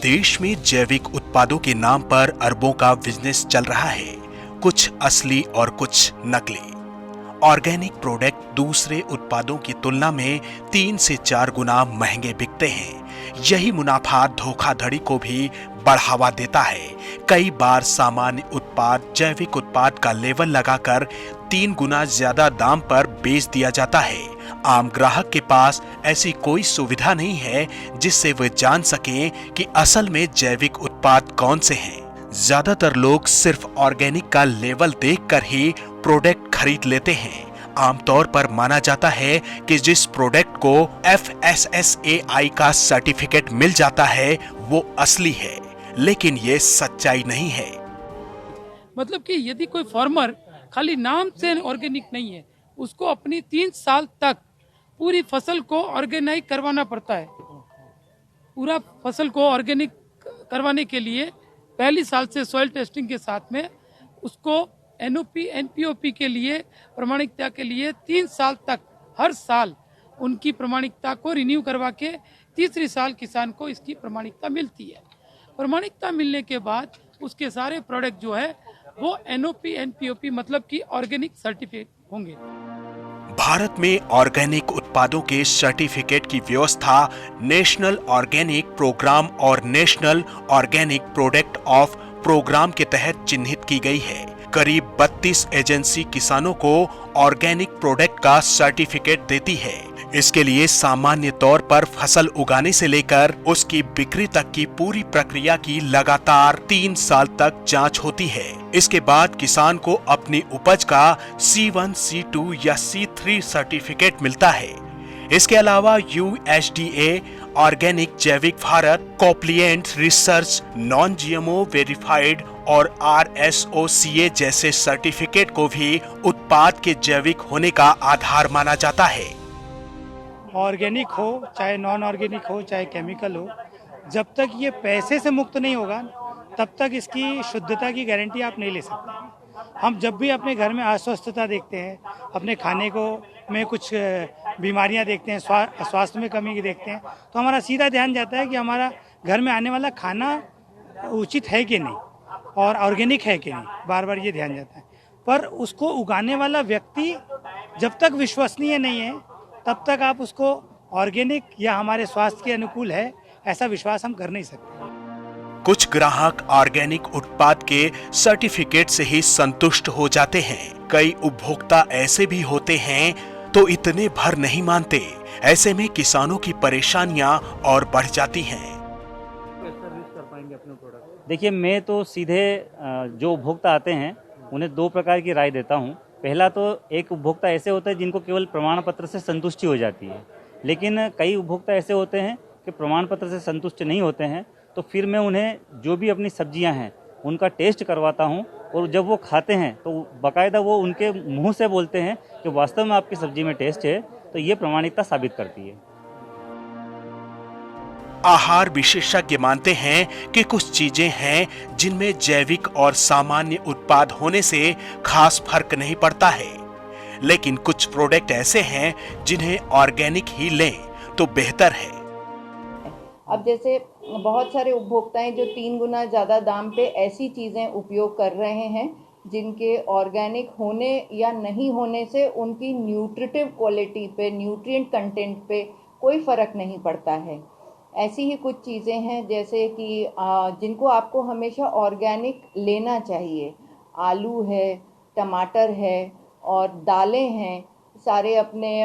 देश में जैविक उत्पादों के नाम पर अरबों का बिजनेस चल रहा है, कुछ असली और कुछ नकली। ऑर्गेनिक प्रोडक्ट दूसरे उत्पादों की तुलना में 3 से 4 गुना महंगे बिकते हैं। यही मुनाफा धोखाधड़ी को भी बढ़ावा देता है। कई बार सामान्य उत्पाद जैविक उत्पाद का लेबल लगाकर 3 गुना ज्यादा दाम पर बेच दिया जाता है। आम ग्राहक के पास ऐसी कोई सुविधा नहीं है जिससे वे जान सकें कि असल में जैविक उत्पाद कौन से हैं। ज्यादातर लोग सिर्फ ऑर्गेनिक का लेबल देखकर ही प्रोडक्ट खरीद लेते हैं। आमतौर पर माना जाता है कि जिस प्रोडक्ट को FSSAI का सर्टिफिकेट मिल जाता है वो असली है, लेकिन ये सच्चाई नहीं है। मतलब कि यदि कोई फार्मर खाली नाम से ऑर्गेनिक नहीं है, उसको अपनी 3 साल तक पूरी फसल को ऑर्गेनाइज करवाना पड़ता है। पूरा फसल को ऑर्गेनिक करवाने के लिए पहली साल से सॉइल टेस्टिंग के साथ में उसको NOP NPOP के लिए प्रमाणिकता के लिए 3 साल तक हर साल उनकी प्रमाणिकता को रिन्यू करवा के तीसरी साल किसान को इसकी प्रमाणिकता मिलती है। प्रमाणिकता मिलने के बाद उसके सारे प्रोडक्ट जो है वो NOP NPOP मतलब कि ऑर्गेनिक सर्टिफिकेट होंगे। भारत में ऑर्गेनिक उत्पादों के सर्टिफिकेट की व्यवस्था नेशनल ऑर्गेनिक प्रोग्राम और national organic product of program के तहत चिन्हित की गई है। करीब 32 एजेंसी किसानों को ऑर्गेनिक प्रोडक्ट का सर्टिफिकेट देती है। इसके लिए सामान्य तौर पर फसल उगाने से लेकर उसकी बिक्री तक की पूरी प्रक्रिया की लगातार 3 साल तक जांच होती है। इसके बाद किसान को अपनी उपज का C1, C2 या C3 सर्टिफिकेट मिलता है। इसके अलावा USDA, organic Jaivik Bharat, compliant research, non GMO verified और RSOCA जैसे सर्टिफिकेट को भी उत्पाद के जैविक होने का आधार माना जाता है। ऑर्गेनिक हो चाहे नॉन ऑर्गेनिक हो चाहे केमिकल हो, जब तक ये पैसे से मुक्त नहीं होगा तब तक इसकी शुद्धता की गारंटी आप नहीं ले सकते। हम जब भी अपने घर में अस्वस्थता देखते हैं, अपने खाने को में कुछ बीमारियां देखते हैं, स्वास्थ्य में कमी की देखते हैं, तो हमारा सीधा ध्यान जाता है कि हमारा घर में आने वाला खाना उचित है कि नहीं और ऑर्गेनिक है कि नहीं। बार बार ये ध्यान जाता है। पर उसको उगाने वाला व्यक्ति जब तक विश्वसनीय नहीं है तब तक आप उसको ऑर्गेनिक या हमारे स्वास्थ्य के अनुकूल है ऐसा विश्वास हम कर नहीं सकते। कुछ ग्राहक ऑर्गेनिक उत्पाद के सर्टिफिकेट से ही संतुष्ट हो जाते हैं। कई उपभोक्ता ऐसे भी होते हैं तो इतने भर नहीं मानते। ऐसे में किसानों की परेशानियां और बढ़ जाती हैं। देखिए, मैं तो सीधे जो उपभोक्ता आते हैं उन्हें 2 प्रकार की राय देता हूं। पहला तो एक उपभोक्ता ऐसे होता है जिनको केवल प्रमाण पत्र से संतुष्टि हो जाती है, लेकिन कई उपभोक्ता ऐसे होते हैं कि प्रमाण पत्र से संतुष्ट नहीं होते हैं। तो फिर मैं उन्हें जो भी अपनी सब्जियां हैं उनका टेस्ट करवाता हूं और जब वो खाते हैं तो बाकायदा वो उनके मुंह से बोलते हैं कि वास्तव में आपकी सब्जी में टेस्ट है, तो ये प्रामाणिकता साबित करती है। आहार विशेषज्ञ मानते हैं कि कुछ चीजें हैं जिनमें जैविक और सामान्य उत्पाद होने से खास फर्क नहीं पड़ता है, लेकिन कुछ प्रोडक्ट ऐसे हैं जिन्हें ऑर्गेनिक ही लें तो बेहतर है। अब जैसे बहुत सारे उपभोक्ता हैं जो 3 गुना ज़्यादा दाम पे ऐसी चीज़ें उपयोग कर रहे हैं जिनके ऑर्गेनिक होने या नहीं होने से उनकी न्यूट्रिटिव क्वालिटी पे, न्यूट्रिएंट कंटेंट पे कोई फ़र्क नहीं पड़ता है। ऐसी ही कुछ चीज़ें हैं जैसे कि जिनको आपको हमेशा ऑर्गेनिक लेना चाहिए। आलू है, टमाटर है और दालें हैं, सारे अपने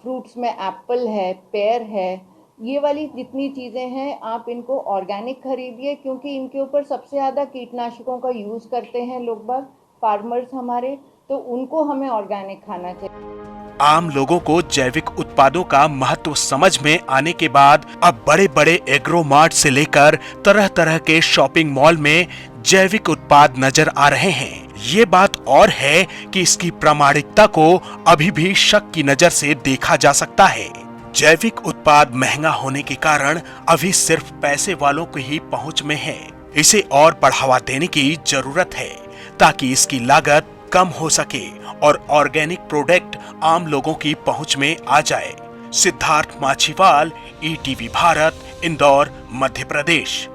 फ्रूट्स में एप्पल है, पेयर है, ये वाली जितनी चीज़ें हैं आप इनको ऑर्गेनिक खरीदिए, क्योंकि इनके ऊपर सबसे ज़्यादा कीटनाशकों का यूज़ करते हैं लोग बाग, फार्मर्स हमारे, तो उनको हमें ऑर्गेनिक खाना चाहिए। आम लोगों को जैविक उत्पादों का महत्व समझ में आने के बाद अब बड़े बड़े एग्रो मार्ट से लेकर तरह तरह के शॉपिंग मॉल में जैविक उत्पाद नजर आ रहे हैं। ये बात और है कि इसकी प्रामाणिकता को अभी भी शक की नजर से देखा जा सकता है। जैविक उत्पाद महंगा होने के कारण अभी सिर्फ पैसे वालों की ही पहुंच में है। इसे और बढ़ावा देने की जरूरत है ताकि इसकी लागत कम हो सके और ऑर्गेनिक प्रोडक्ट आम लोगों की पहुंच में आ जाए। सिद्धार्थ माछीवाल, ETV भारत, इंदौर, मध्य प्रदेश।